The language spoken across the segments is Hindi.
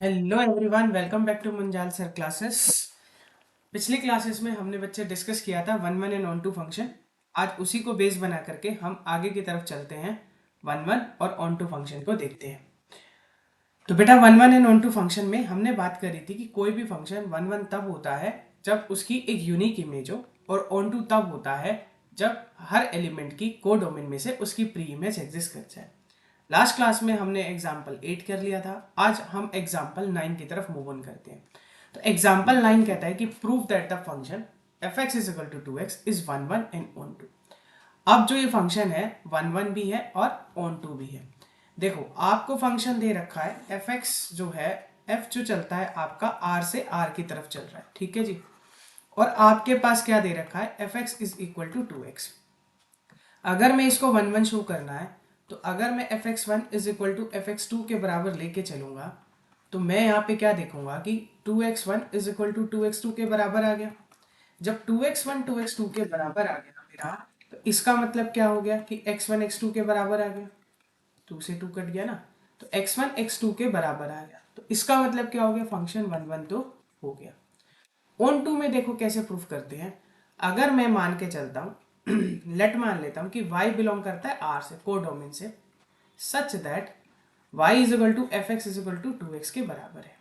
Hello everyone, welcome back to Munjal sir classes. पिछली क्लासेस में हमने बच्चे डिस्कस किया था one one and onto function. आज उसी को बेस बना करके हम आगे की तरफ चलते हैं, वन वन और ऑन टू फंक्शन को देखते हैं। तो बेटा one one and onto function में हमने बात करी थी कि कोई भी फंक्शन वन वन तब होता है जब उसकी एक यूनिक इमेज हो, और ऑन टू तब होता है जब हर एलिमेंट की को डोमेन में से उसकी प्री इमेज एग्जिस्ट कर जाए। लास्ट क्लास में हमने एग्जाम्पल 8 कर लिया था, आज हम एग्जाम्पल 9 की तरफ मूव ऑन करते हैं। तो एग्जाम्पल 9 कहता है कि prove that the function f x is equal to 2x is one one and onto. अब जो ये फंक्शन है वन वन भी है और ऑन टू भी है। देखो आपको फंक्शन दे रखा है एफ एक्स जो है, एफ जो चलता है आपका आर से आर की तरफ चल रहा है, ठीक है जी। और आपके पास क्या दे रखा है, F x is equal to 2x। अगर मैं इसको वन वन शो करना है तो अगर मैं f x one is equal to F x two के बराबर लेके चलूंगा तो मैं यहाँ पे क्या देखूंगा कि two x one is equal to two x two के बराबर आ गया। जब two x one two x two के बराबर आ गया मेरा, तो इसका मतलब क्या हो गया कि एक्स वन एक्स टू के बराबर आ गया। टू से टू कट गया ना, तो एक्स वन एक्स टू के बराबर आ गया। तो इसका मतलब क्या हो गया, फंक्शन वन वन तो हो गया। ऑन टू में देखो कैसे प्रूफ करते हैं। अगर मैं मान के चलता हूँ लेट मान लेता हूँ कि y बिलोंग करता है r से, को डोमेन से, such that y is equal to F x is equal to two x के बराबर है।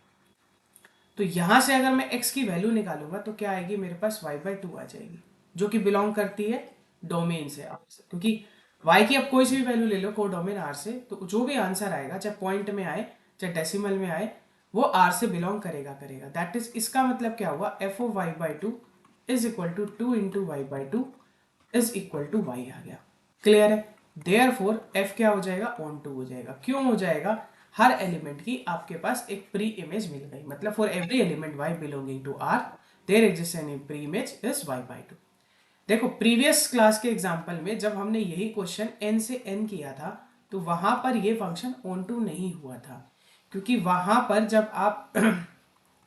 तो यहां से अगर मैं x की वैल्यू निकालूंगा तो क्या आएगी, मेरे पास y बाई टू आ जाएगी, जो कि बिलोंग करती है डोमेन से r से। क्योंकि y की अब कोई सी भी वैल्यू ले लो को डोमेन r से, तो जो भी आंसर आएगा चाहे पॉइंट में आए चाहे डेसिमल में आए, वो r से बिलोंग करेगा करेगा। दैट इज, इसका मतलब क्या हुआ, F O Y by two is equal to two into Y by two is equal to Y आ गया। क्लियर है। देयरफॉर f क्या हो जाएगा, ऑन टू हो जाएगा। क्यों हो जाएगा, हर एलिमेंट की आपके पास एक प्री इमेज मिल गई, मतलब for every element y belonging to r there exist an pre image is y by two. देखो प्रीवियस क्लास के एग्जांपल में जब हमने यही क्वेश्चन n से n किया था तो वहां पर ये फंक्शन ऑन टू नहीं हुआ था, क्योंकि वहां पर जब आप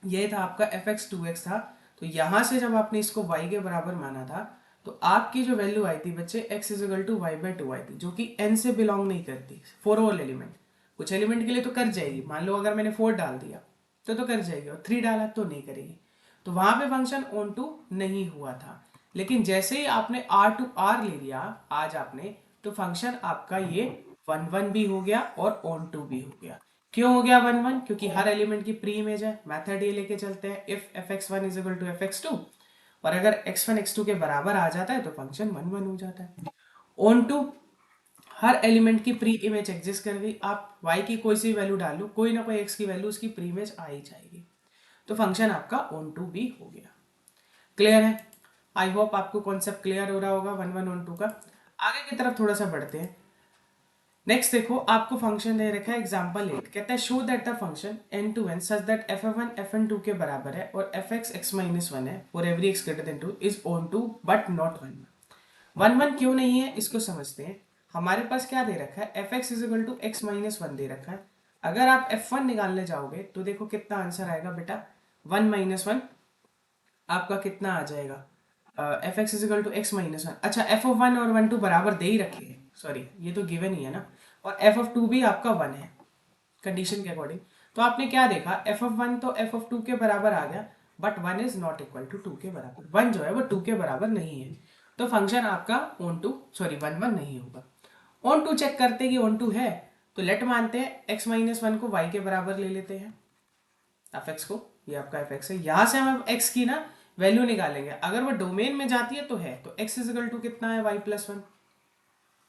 ये था आपका एफ एक्स टू एक्स था, तो यहां से जब आपने इसको y के बराबर माना था तो आपकी जो वैल्यू आई थी बच्चे x is equal to Y by two आई थी, जो कि n से बिलोंग नहीं करती फॉर ऑल एलिमेंट। कुछ एलिमेंट के लिए तो कर जाएगी, मान लो अगर मैंने 4 डाल दिया तो कर जाएगी, और 3 डाला तो नहीं करेगी। तो वहां पे फंक्शन ऑन टू नहीं हुआ था। लेकिन जैसे ही आपने आर टू आर ले लिया आज आपने, तो फंक्शन आपका ये वन वन भी हो गया और ऑन टू भी हो गया। क्यों हो गया वन वन, क्योंकि हर एलिमेंट की प्री इमेज है। मेथड ये लेके चलते हैं, if f x one is equal to F x two, और अगर एक्स वन एक्स टू के बराबर आ जाता है तो फंक्शन वन वन हो जाता है। ऑन टू, हर एलिमेंट की प्री इमेज एग्जिस्ट कर गई, आप y की कोई सी वैल्यू डाल लो, कोई ना कोई x की वैल्यू उसकी प्री इमेज आ ही जाएगी। तो फंक्शन आपका ऑन टू भी हो गया। क्लियर है। आई होप आपको कॉन्सेप्ट क्लियर हो रहा होगा वन वन ऑन टू का। आगे की तरफ थोड़ा सा बढ़ते हैं। नेक्स्ट देखो आपको फंक्शन दे रखा है एग्जांपल 8, कहता है show that the function N to N such that F F one F N two के बराबर है और F X X minus one है for every X greater than two is onto but not one. One one क्यों नहीं है इसको समझते हैं। हमारे पास क्या दे रखा है, F x is equal to x minus one दे रखा है। अगर आप एफ वन निकालने जाओगे तो देखो कितना आंसर आएगा बेटा, वन माइनस वन आपका कितना आ जाएगा, f x is equal to x minus one. अच्छा एफ ऑफ वन और वन टू बराबर दे ही रखे हैं, सॉरी ये तो गिवन ही है ना, और एफ ऑफ टू भी आपका वन है कंडीशन के अकॉर्डिंग। तो आपने क्या देखा, एफ ऑफ वन तो एफ ऑफ टू के बराबर आ गया, but one is not equal to two के बराबर, वन जो है वो टू के बराबर नहीं है। तो फंक्शन आपका onto sorry one one नहीं होगा। ऑन टू चेक करते कि ऑन टू है, तो लेट मानते हैं एक्स माइनस वन को वाई के बराबर ले लेते हैं, एफ एक्स को, ये आपका एफ एक्स है। यहां से हम एक्स की ना वैल्यू निकालेंगे, अगर वो डोमेन में जाती है तो है, तो एक्स इजिकल टू कितना है, वाई प्लस वन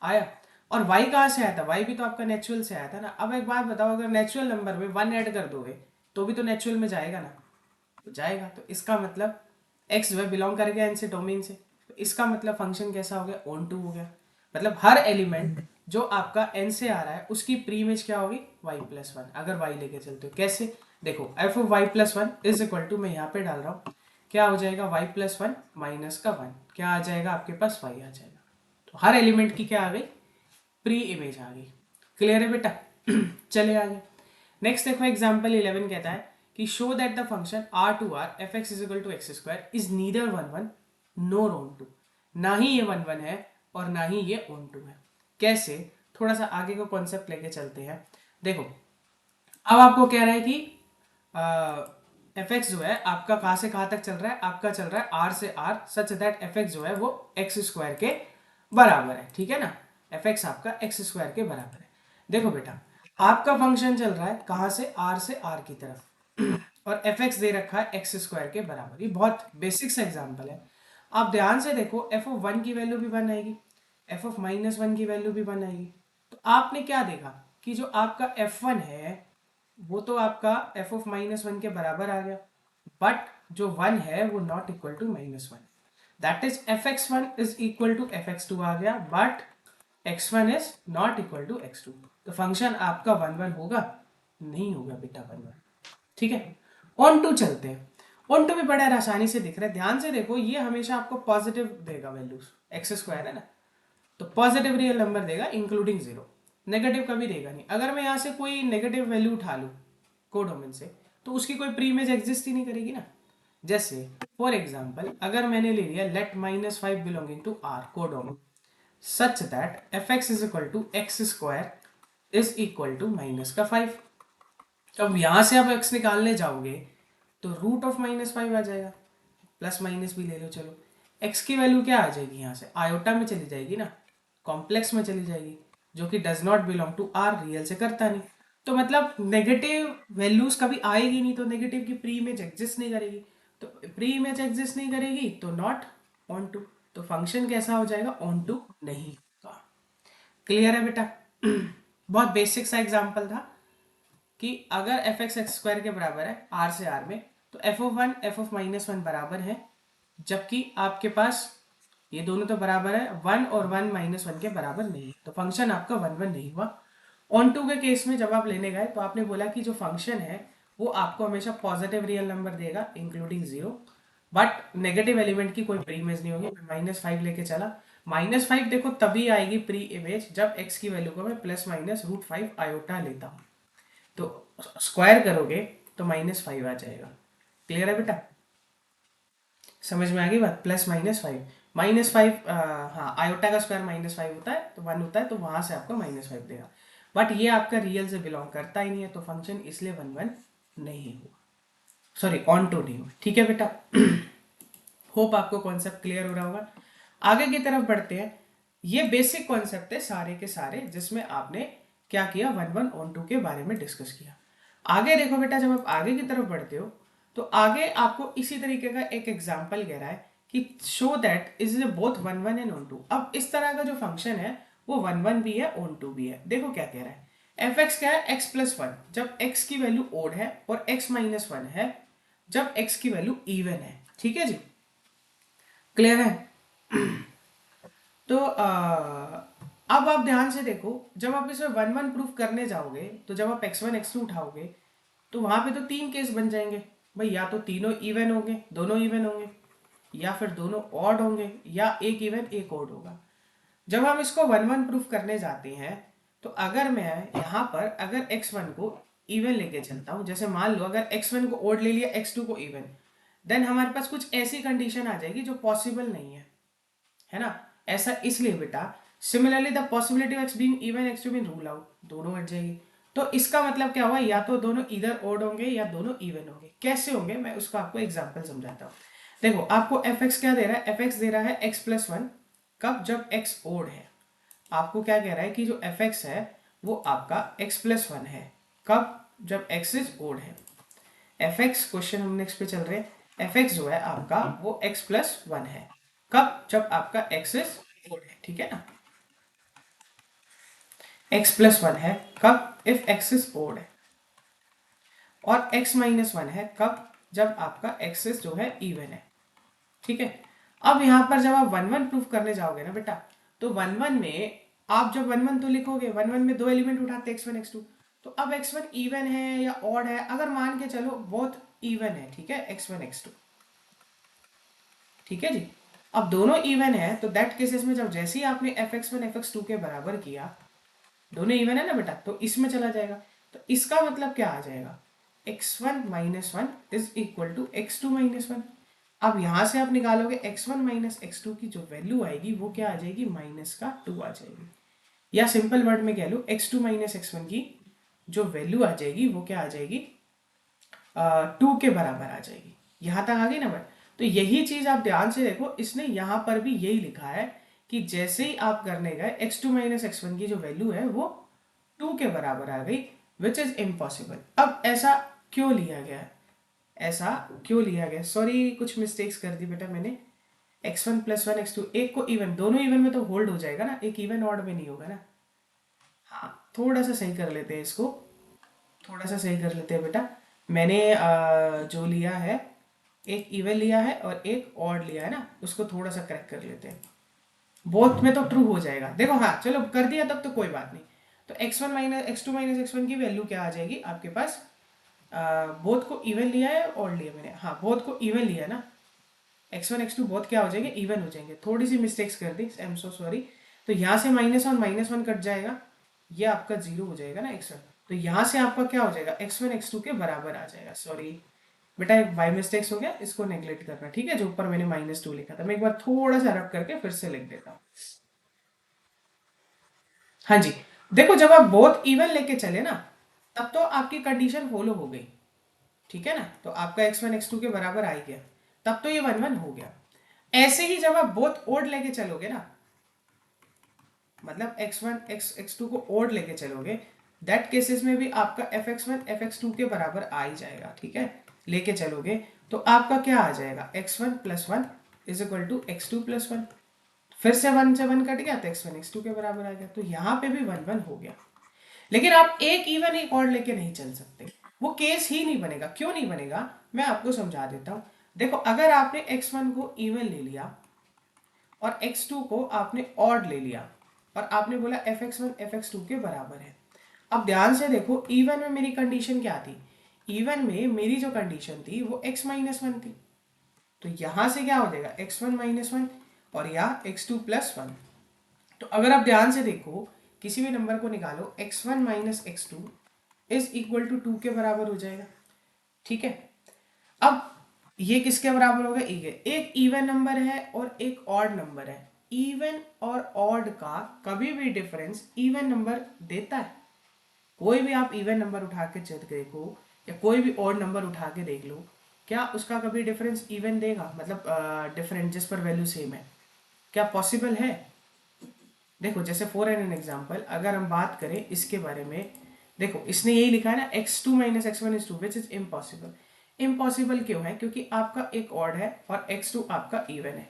आया। और वाई कहाँ से आया था, वाई भी तो आपका नेचुरल से आया था ना। अब एक बात बताओ, अगर नेचुरल नंबर में वन ऐड कर दोगे तो भी तो नेचुरल में जाएगा ना, तो जाएगा। तो इसका मतलब एक्स जो है बिलोंग कर गया इनसे, डोमेन से, तो इसका मतलब फंक्शन कैसा हो गया, ऑन टू हो गया। मतलब हर एलिमेंट जो आपका एन से आ रहा है उसकी प्री इमेज क्या होगी, वाई प्लस वन, अगर वाई लेके चलते हो। कैसे देखो, F of Y plus one is equal to, मैं यहाँ पे डाल रहा हूँ, क्या हो जाएगा, वाई प्लस वन माइनस का वन, क्या आ जाएगा आपके पास, वाई आ जाएगा। तो हर एलिमेंट की क्या आ गई, प्री इमेज आ गई। क्लियर है बेटा चले आगे। नेक्स्ट देखो एग्जांपल 11 कहता है कि show that the function R to R F x is equal to X square is neither one one nor onto. ना ही ये वन वन है और ना ही ये ऑन टू है। कैसे, थोड़ा सा आगे का कॉन्सेप्ट लेके चलते हैं। देखो अब आपको कह रहा है कि एफ एक्स जो है आपका कहाँ से कहाँ तक चल रहा है, आपका चल रहा है आर से R, such that F X जो है वो एक्स स्क्वायर के बराबर है, ठीक है ना। एफ एक्स आपका एक्स स्क्वायर के बराबर है। देखो बेटा, आपका फंक्शन चल रहा है कहाँ से आर की तरफ और एफ एक्स दे रखा है एक्स स्क्वायर के बराबर। ये बहुत बेसिक सा एग्जाम्पल है। आप ध्यान से देखो, एफ ऑफ वन की वैल्यू भी वन आएगी, एफ ऑफ माइनस वन की वैल्यू भी वन आएगी। तो आपने क्या देखा कि जो आपका एफ वन है वो तो आपका एफ ऑफ माइनस वन के बराबर आ गया, बट जो वन है वो not equal to minus one. That is F x one is equal to F x two आ गया, but X one is not equal to x two. तो फंक्शन आपका वन वन होगा? नहीं होगा बेटा वन वन, ठीक है। ऑन टू चलते हैं। ऑन टू भी बड़ा आसानी से दिख रहा है, ध्यान से देखो, ये हमेशा आपको पॉजिटिव देगा वैल्यूज, एक्स स्क्वायर है ना, तो पॉजिटिव रियल नंबर देगा इंक्लूडिंग जीरो, नेगेटिव कभी देगा नहीं। अगर मैं यहाँ से कोई नेगेटिव वैल्यू उठा लूँ कोडोमेन से, तो उसकी कोई प्री इमेज एग्जिस्ट ही नहीं करेगी ना। जैसे फॉर एग्जाम्पल अगर मैंने ले लिया let minus five belonging to R codomain such that F x is equal to X square is equal to minus का फाइव। अब यहां से आप एक्स निकालने जाओगे तो रूट ऑफ माइनस फाइव आ जाएगा, प्लस माइनस भी ले लो, चलो एक्स की वैल्यू क्या आ जाएगी, यहाँ से आयोटा में चली जाएगी ना, कॉम्प्लेक्स में चली जाएगी, जो कि does not belong to R, real से करता नहीं। तो मतलब नेगेटिव वैल्यूज कभी आएगी नहीं, तो नेगेटिव की प्री इमेज एग्जिस्ट नहीं करेगी, तो प्री इमेज एग्जिस्ट नहीं करेगी तो नॉट ऑन टू, तो फंक्शन कैसा हो जाएगा, ऑन टू नहीं होगा। क्लियर है बेटा? बहुत बेसिक सा एग्जांपल था कि अगर एफ एक्स एक्स स्क्वायर के बराबर है आर से आर में, तो F of one F of minus one बराबर है, जबकि आपके पास ये दोनों तो बराबर है, वन और वन माइनस वन के बराबर नहीं है, तो फंक्शन आपका वन वन नहीं हुआ। ऑन टू के केस में जब आप लेने गए तो आपने बोला कि जो फंक्शन है वो आपको हमेशा पॉजिटिव रियल नंबर देगा including zero, but negative element की कोई प्री इमेज नहीं होगी। माइनस फाइव लेके चला, माइनस फाइव देखो तभी आएगी प्री इमेज जब एक्स की वैल्यू को मैं plus minus root five iota लेता हूँ, तो स्क्वायर करोगे तो माइनस फाइव आ जाएगा। क्लियर है बेटा? समझ में आ गई बात? Plus minus five, minus five, हाँ आयोटा का स्क्वायर माइनस फाइव होता है तो वन होता है, तो वहां से आपको माइनस फाइव देगा, बट ये आपका रियल से बिलोंग करता ही नहीं है, तो फंक्शन इसलिए वन वन नहीं हुआ, सॉरी ऑन टू नहीं हुआ। ठीक है बेटा? होप आपको कॉन्सेप्ट क्लियर हो रहा होगा। आगे की तरफ बढ़ते हैं। ये बेसिक कॉन्सेप्ट है सारे के सारे, जिसमें आपने क्या किया, वन वन ऑन टू के बारे में डिस्कस किया। आगे देखो बेटा, जब आप आगे की तरफ बढ़ते हो तो आगे आपको इसी तरीके का एक एग्जाम्पल कह रहा है कि show that is both one one and onto. अब इस तरह का जो फंक्शन है वो वन वन भी है ऑन टू भी है। देखो क्या कह रहा है, एफ एक्स क्या है, एक्स प्लस वन जब एक्स की वैल्यू ओड है, और एक्स माइनस वन है जब एक्स की वैल्यू इवन है। ठीक है जी? क्लियर है? तो अब आप ध्यान से देखो, जब आप इसमें वन वन प्रूफ करने जाओगे तो जब आप एक्स वन एक्स टू उठाओगे तो वहां पे तो तीन केस बन जाएंगे भाई, या तो तीनों इवन होंगे, दोनों इवन होंगे, या फिर दोनों ऑड होंगे, या एक इवन एक ऑड होगा। जब हम इसको वन वन प्रूफ करने जाते हैं तो अगर मैं यहाँ पर अगर एक्स वन को इवन लेके चलता हूँ, जैसे मान लो अगर एक्स वन को ऑड ले लिया, एक्स टू को इवन, देन हमारे पास कुछ ऐसी कंडीशन आ जाएगी जो पॉसिबल नहीं है ना। ऐसा इसलिए बेटा, similarly the possibility of X being even X two being rule out, दोनों हट जाएगी। तो इसका मतलब क्या हुआ, या तो दोनों इधर ऑड होंगे या दोनों इवन होंगे। कैसे होंगे मैं उसका आपको एग्जांपल समझाता हूँ। देखो आपको एफ एक्स क्या दे रहा है, एफ एक्स दे रहा है एक्स प्लस वन, कब, जब एक्स ऑड है। आपको क्या कह रहा है कि जो एफ एक्स है वो आपका एक्स प्लस वन है, कब, जब एक्स इज ऑड है। एफ एक्स, क्वेश्चन हम नेक्स्ट पे चल रहे हैं, एफ एक्स जो है आपका वो एक्स प्लस वन है, कब, जब आपका एक्स इज ऑड है। ठीक है ना? एक्स प्लस वन है कब, इफ एक्स इज ऑड है, और एक्स माइनस वन है कब, जब आपका एक्सिस जो है इवन है। ठीक है? अब यहां पर जब आप वन वन प्रूफ करने जाओगे ना बेटा, तो वन वन में आप जब वन वन तो लिखोगे, वन वन में दो एलिमेंट उठाते एक्स वन एक्स टू, तो अब एक्स वन इवन है या ऑड है, अगर मान के चलो बोथ इवन है, ठीक है, एक्स वन एक्स टू। ठीक है जी? अब दोनों इवन है तो दैट केसेस में जब जैसे ही आपने F x one F x two के बराबर किया, दोनों इवन है ना बेटा, तो इसमें चला जाएगा। तो इसका मतलब क्या आ जाएगा, X one minus one is equal to x two minus one. अब यहां से आप निकालोगे X one minus X two की जो वैल्यू आएगी वो क्या आ जाएगी, माइनस का टू आ जाएगी। या सिंपल वर्ड में कह लो, X two minus X one की जो वैल्यू आ जाएगी वो क्या आ जाएगी, 2 के बराबर आ जाएगी। यहाँ तक आ गई ना बात। तो यही चीज आप ध्यान से देखो, इसने यहाँ पर भी यही लिखा है कि जैसे ही आप करने गए x2 माइनस x1 की जो वैल्यू है वो 2 के बराबर आ गई, विच इज इम्पॉसिबल। अब ऐसा क्यों लिया गया है, ऐसा क्यों लिया गया, सॉरी कुछ मिस्टेक्स कर दी बेटा मैंने। x1 प्लस 1 x2, एक को इवन, दोनों इवन में तो होल्ड हो जाएगा ना, एक इवन ऑड में नहीं होगा ना। हाँ थोड़ा सा सही कर लेते हैं इसको, थोड़ा सा सही कर लेते हैं बेटा। मैंने जो लिया है, एक इवन लिया है और एक ऑड लिया है ना, उसको थोड़ा सा करेक्ट कर लेते हैं। बोथ में तो ट्रू हो जाएगा, देखो हाँ चलो कर दिया तब तो कोई बात नहीं। तो x1 minus x2 minus x1 की वैल्यू क्या आ जाएगी आपके पास, बोथ को इवन लिया है ऑड लिया मैंने, हाँ बोथ को इवन लिया है ना, x1 x2 बोथ क्या हो जाएंगे, इवन हो जाएंगे। थोड़ी सी मिस्टेक्स कर दी, आई एम सो सॉरी। तो यहाँ से माइनस वन कट जाएगा, ये आपका जीरो हो जाएगा ना x1। तो यहाँ से आपका क्या हो जाएगा, x1 x2 के बराबर आ जाएगा। सॉरी बेटा एक बाई मिस्टेक्स हो गया, इसको नेग्लेक्ट करना, ठीक है। जो ऊपर मैंने -2 लिखा था, मैं एक बार थोड़ा सा रब करके फिर से लिख देता हूँ। हाँ जी, देखो जब आप बोथ इवन लेके चले ना, तब तो आपकी कंडीशन फॉलो हो गई, ठीक है ना। तो आपका x1 x2 के बराबर आ ही गया, तब तो ये 1 1 हो गया। ऐसे ही जब आप बोथ ओड लेके चलोगे ना, मतलब x1 x2 को ओड लेके चलोगे, दैट केसेस में भी आपका fx1 fx2 के बराबर आ ही जाएगा, ठीक है। लेके चलोगे तो आपका क्या आ जाएगा, x1 plus 1 is equal to x2 plus 1। फिर से 1 से 1 कट गया तो x1 x2 के बराबर आ गया। तो यहाँ पे भी 1 1 हो गया। लेकिन आप एक इवन एक ऑड लेके नहीं चल सकते, वो केस ही नहीं बनेगा। क्यों नहीं बनेगा, मैं आपको समझा देता हूं। देखो अगर आपने x1 को इवन ले लिया और x2 को आपने ऑड ले लिया और आपने बोला fx1 fx2 के बराबर है। अब ध्यान से देखो, इवन में मेरी कंडीशन क्या थी, इवन में मेरी जो कंडीशन थी वो x माइनस 1 थी। तो यहां से क्या हो जाएगा, x1 माइनस 1 और या x2 प्लस 1। तो अगर आप ध्यान से देखो, किसी भी नंबर को निकालो, x1 minus x2 is equal to 2 के बराबर हो जाएगा, ठीक है। अब ये किसके बराबर होगा, एक इवन नंबर है और एक ऑड नंबर है। इवन और ऑड का कभी भी डिफरेंस इवन नंबर देता है। कोई भी आप इवन नंबर उठा के चेक देखो या कोई भी ऑड नंबर उठा के देख लो, क्या उसका कभी डिफरेंस इवन देगा, मतलब डिफरेंट जिस पर वैल्यू सेम है, क्या पॉसिबल है। देखो जैसे फॉर एन एग्जाम्पल अगर हम बात करें इसके बारे में, देखो इसने यही लिखा है ना, x2 minus x1 is 2 which is impossible. Impossible क्यों है, क्योंकि आपका एक ऑड है और x2 आपका इवन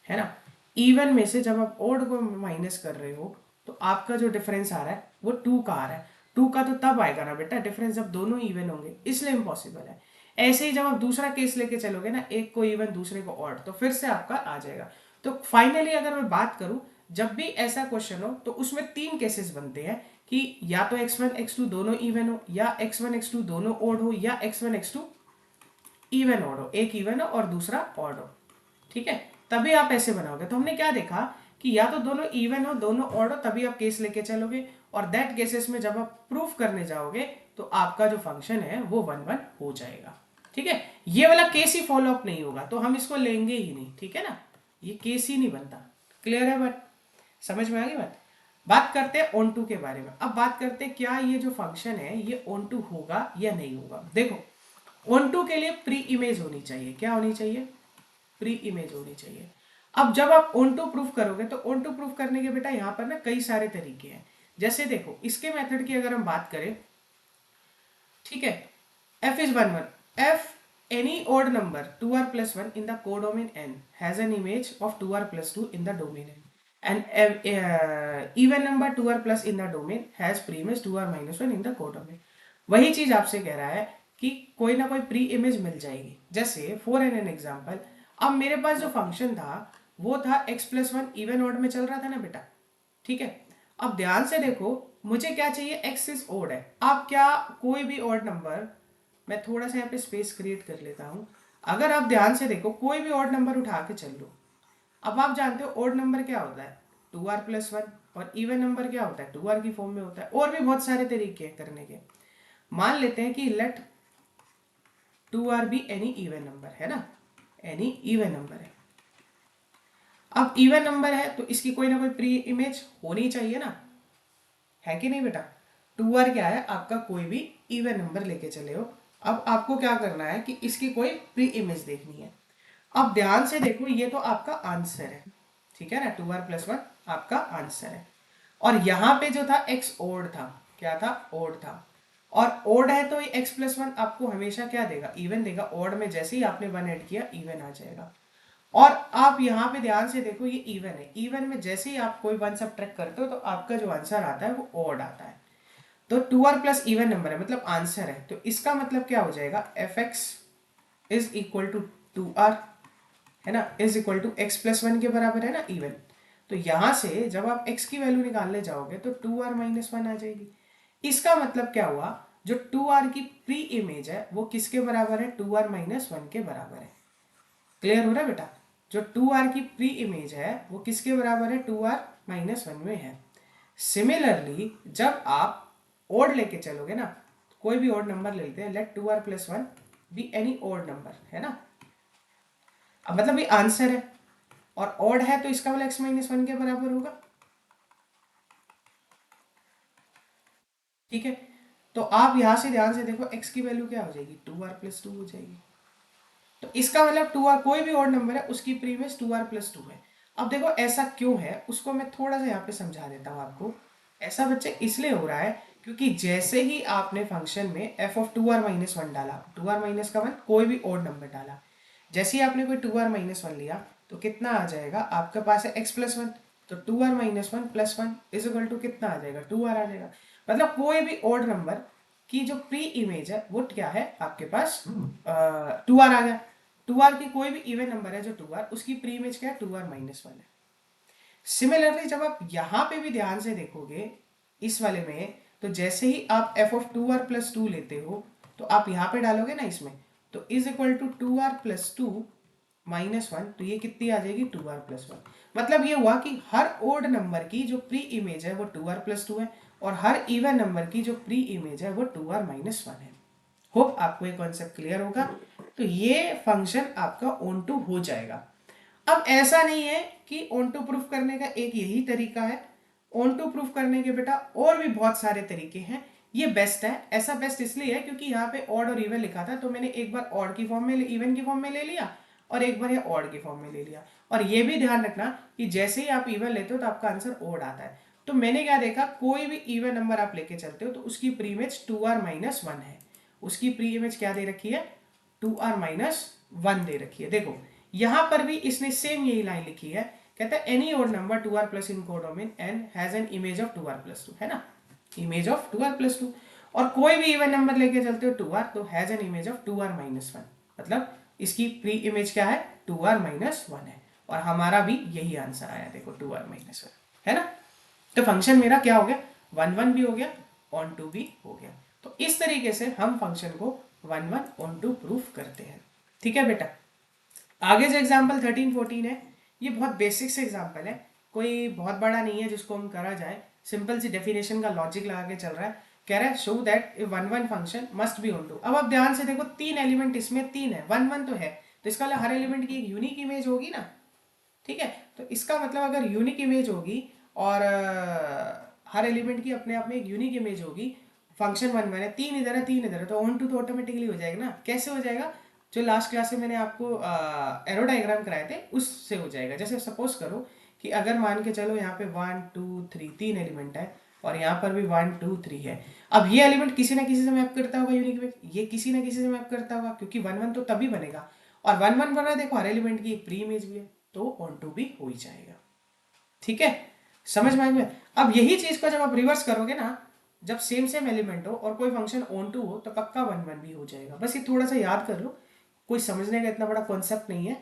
है ना। इवन में से जब आप ऑड को माइनस कर रहे हो तो आपका जो डिफरेंस आ रहा है वो 2 का आ रहा है। 2 का तो तब आएगा ना बेटा डिफरेंस जब दोनों इवन होंगे, इसलिए इम्पॉसिबल है। ऐसे ही जब आप दूसरा केस लेके चलोगे ना, एक को इवन दूसरे को ऑड, तो फिर से आपका आ जाएगा। तो फाइनली अगर मैं बात करूं, जब भी ऐसा क्वेश्चन हो तो उसमें 3 केसेस बनते हैं कि या तो x1 x2 दोनों इवन हो, या x1 x2 दोनों ऑड हो, या x1 x2 इवन ऑड हो, एक इवन हो और दूसरा ऑड हो, ठीक है। तभी आप ऐसे बनाओगे। तो हमने क्या देखा कि या तो दोनों इवन हो दोनों ऑड हो, तभी आप केस लेके चलोगे, और दैट केसेस में जब आप प्रूफ करने जाओगे तो आपका जो फंक्शन है वो 1 1 हो जाएगा, ठीक है। ये वाला केस ही फॉलो अप नहीं होगा तो हम इसको लेंगे ही नहीं, ठीक है ना, ये केस ही नहीं बनता। क्लियर है बात, समझ में आ गई बात। बात करते हैं ऑन टू के बारे में। अब बात करते हैं क्या ये जो फंक्शन है ये ऑन टू होगा या नहीं होगा। देखो ऑन टू के लिए प्री इमेज होनी चाहिए, क्या होनी चाहिए, प्री इमेज होनी चाहिए। अब जब आप ऑन टू प्रूफ करोगे तो ऑन टू प्रूफ करने के बेटा यहाँ पर ना कई सारे तरीके हैं। जैसे देखो इसके मेथड की अगर हम बात करें, ठीक है, f is 1 1, f any odd number 2r plus 1 in the codomain n has an image of 2r plus 2 in the domain n, and even number 2r plus in the domain has pre-image 2r minus 1 in the codomain। वही चीज आपसे कह रहा है कि कोई ना कोई प्री इमेज मिल जाएगी। जैसे फॉर एन एग्जाम्पल, अब मेरे पास जो फंक्शन था वो था x प्लस 1 इवन ऑड में चल रहा था ना बेटा, ठीक है। अब ध्यान से देखो, मुझे क्या चाहिए, x इज ऑड है। आप क्या कोई भी ऑड नंबर, मैं थोड़ा सा यहाँ पे स्पेस क्रिएट कर लेता हूं। अगर आप ध्यान से देखो कोई भी ऑड नंबर उठा के चल लो, अब आप जानते हो ऑड नंबर क्या होता है, 2r प्लस 1, और इवन नंबर क्या होता है, 2r की फॉर्म में होता है। और भी बहुत सारे तरीके हैं करने के। मान लेते हैं कि let 2r be any even number, है ना, एनी इवन नंबर है। अब इवन नंबर है तो इसकी कोई ना कोई प्री इमेज होनी चाहिए ना, है कि नहीं बेटा। 2r क्या है, आपका कोई भी इवन नंबर लेके चले हो, अब आपको क्या करना है कि इसकी कोई प्री इमेज देखनी है। अब ध्यान से देखो, ये तो आपका आंसर है, ठीक है ना, 2r+1 आपका आंसर है। और यहाँ पे जो था x ओड था, क्या था, ओड था। और ओड है तो ये x+1 आपको हमेशा क्या देगा, इवन देगा। ओड में जैसे ही आपने 1 ऐड किया इवन आ जाएगा। और आप यहाँ पे ध्यान से देखो, ये इवन है, इवन में जैसे ही आप कोई 1 सब्ट्रैक्ट करते हो तो आपका जो आंसर आता है वो ओड आता है। तो 2r प्लस इवन नंबर है, मतलब आंसर है। तो इसका मतलब क्या हो जाएगा, fx is equal to 2r, है ना, इज इक्वल टू x+1 के बराबर है ना, इवन। तो यहां से जब आप x की वैल्यू निकालने जाओगे तो 2r-1 आ जाएगी। इसका मतलब क्या हुआ, जो 2r की प्री इमेज है वो किसके बराबर है, 2r-1 के बराबर है। क्लियर हो रहा है बेटा, जो 2r की प्री इमेज है वो किसके बराबर है, 2r-1 में है। सिमिलरली जब आप ओड लेके चलोगे ना, कोई भी ओड नंबर लेते हैं, let 2r+1 be any odd number, है ना। अब मतलब ये आंसर है और ओड है तो इसका वाला x-1 के बराबर होगा, ठीक है। तो आप यहां से ध्यान से देखो, x की वैल्यू क्या हो जाएगी, 2r+2 हो जाएगी। तो इसका मतलब 2r, कोई भी ओड नंबर है उसकी प्री इमेज 2r+2 है। अब देखो ऐसा क्यों है, उसको मैं थोड़ा सा यहाँ पे समझा देता हूँ आपको। ऐसा बच्चे इसलिए हो रहा है क्योंकि जैसे ही आपने फंक्शन में f(2r-1) डाला, 2r-1 कोई भी ओड नंबर डाला, जैसे ही आपने कोई 2r-1 लिया तो कितना आ जाएगा, आपके पास है x+1, तो 2r-1 + 1 इज इक्वल टू कितना आ जाएगा, 2r आ जाएगा। मतलब कोई भी ओड नंबर की जो प्री इमेज है वो क्या है आपके पास, 2r आ गया। 2r की कोई भी इवन नंबर है जो 2r, उसकी प्री इमेज क्या है, 2r-1 है। सिमिलरली जब आप यहां पे भी ध्यान से देखोगे इस वाले में, तो जैसे ही आप f(2r+2) लेते हो तो आप यहां पे डालोगे ना इसमें, तो इज इक्वल टू 2r+2 -1, तो ये कितनी आ जाएगी, 2r+1। मतलब ये हुआ कि हर ओड नंबर की जो प्री इमेज है वो 2r+2 है और हर इवन नंबर की जो प्री इमेज है वो 2r-1 है। होप आपको ये कॉन्सेप्ट क्लियर होगा। तो ये फंक्शन आपका ऑन टू हो जाएगा। अब ऐसा नहीं है कि ऑन टू प्रूफ करने का एक यही तरीका है, ऑन टू प्रूफ करने के बेटा और भी बहुत सारे तरीके हैं। ये बेस्ट है, ऐसा बेस्ट इसलिए है क्योंकि यहाँ पे ऑड और इवन लिखा था, तो मैंने एक बार ऑड की फॉर्म में, इवन की फॉर्म में ले लिया और एक बार ये ऑड की फॉर्म में ले लिया। और ये भी ध्यान रखना कि जैसे ही आप इवन लेते हो तो आपका आंसर ऑड आता है। तो मैंने क्या देखा, कोई भी इवन नंबर आप लेके चलते हो तो उसकी प्री इमेज 2r-1 है, उसकी प्री इमेज क्या दे रखी है, 2r-1 दे रखी है। देखो यहां पर भी इसने सेम यही लाइन लिखी है, कहता है any odd number 2r+ in codomain n has an image of 2r+2, है ना, इमेज ऑफ 2r+2। और कोई भी इवन नंबर लेके चलते हो 2r, तो has an image of 2r-1, मतलब इसकी प्री इमेज क्या है, 2r-1 है। और हमारा भी यही आंसर आया, देखो 2r-1, है ना। तो फंक्शन मेरा क्या हो गया, 1-1 भी हो गया, ऑन टू भी हो गया। तो इस तरीके से हम फंक्शन को 1-1 ऑन टू प्रूफ करते हैं, ठीक है बेटा। आगे जो एग्जाम्पल 13-14 है, ये बहुत बेसिक से एग्जाम्पल है, कोई बहुत बड़ा नहीं है जिसको हम करा जाए। सिंपल सी डेफिनेशन का लॉजिक लगा के चल रहा है। कह रहा है show that a 1-1 function must be onto. अब आप ध्यान से देखो, 3 एलिमेंट इसमें, 3 है, 1-1 तो है, तो इसका मतलब हर एलिमेंट की एक यूनिक इमेज होगी ना, ठीक है। तो इसका मतलब अगर यूनिक इमेज होगी और हर एलिमेंट की अपने आप में एक यूनिक इमेज होगी, फंक्शन 1-1 है, 3 इधर है 3 इधर है, तो ऑन टू तो ऑटोमेटिकली हो जाएगा ना। कैसे हो जाएगा, जो लास्ट क्लास में मैंने आपको एरो डायग्राम कराए थे उससे हो जाएगा। जैसे सपोज करो कि अगर मान के चलो यहाँ पे 1 2 3 3 एलिमेंट है और यहाँ पर भी 1 2 3 है। अब ये एलिमेंट किसी ना किसी से मैप करता होगा यूनिक इमेज, ये किसी ना किसी से मैप करता होगा, क्योंकि 1-1 तो तभी बनेगा। और 1-1 बन रहा है, देखो हर एलिमेंट की एक प्री इमेज भी है, तो ऑन टू भी हो ही जाएगा, ठीक है। समझ में। अब यही चीज को जब आप रिवर्स करोगे ना, जब सेम सेम एलिमेंट हो और कोई फंक्शन ऑन टू हो तो पक्का 1-1 भी हो जाएगा। बस ये थोड़ा सा याद कर लो, कोई समझने का इतना बड़ा कॉन्सेप्ट नहीं है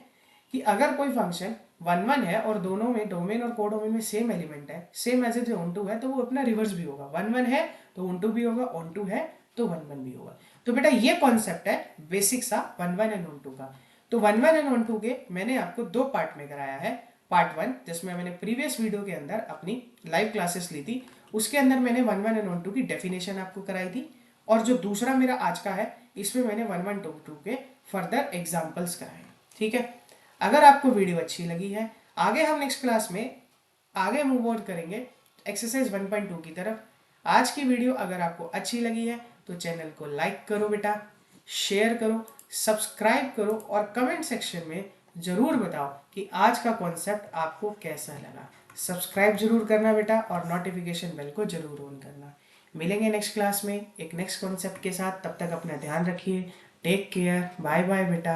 कि अगर कोई फंक्शन 1-1 है और दोनों में डोमेन और कोडोमेन में सेम एलिमेंट है, same as a onto है, तो वो अपना रिवर्स भी होगा। 1-1 है तो ऑन टू भी होगा, ऑन टू है तो 1-1 भी होगा। तो बेटा ये कॉन्सेप्ट है बेसिक सा 1-1 एंड ऑन टू का। तो 1-1 एंड ऑन टू के मैंने आपको 2 पार्ट में कराया है। पार्ट 1 जिसमें मैंने प्रीवियस वीडियो के अंदर अपनी लाइव क्लासेस ली थी, उसके अंदर मैंने 1-1 एंड ऑन टू की डेफिनेशन आपको कराई थी। और जो दूसरा मेरा आज का है, इसमें मैंने 1-1 2 के फर्दर एग्जाम्पल्स कराए, ठीक है। अगर आपको वीडियो अच्छी लगी है, आगे हम नेक्स्ट क्लास में आगे मूव ऑन करेंगे एक्सरसाइज 1.2 की तरफ। आज की वीडियो अगर आपको अच्छी लगी है तो चैनल को लाइक करो बेटा, शेयर करो, सब्सक्राइब करो और कमेंट सेक्शन में ज़रूर बताओ कि आज का कॉन्सेप्ट आपको कैसा लगा। सब्सक्राइब जरूर करना बेटा और नोटिफिकेशन बेल को जरूर ऑन करना। मिलेंगे नेक्स्ट क्लास में एक नेक्स्ट कॉन्सेप्ट के साथ। तब तक अपना ध्यान रखिए। Take care. बाय बाय बेटा।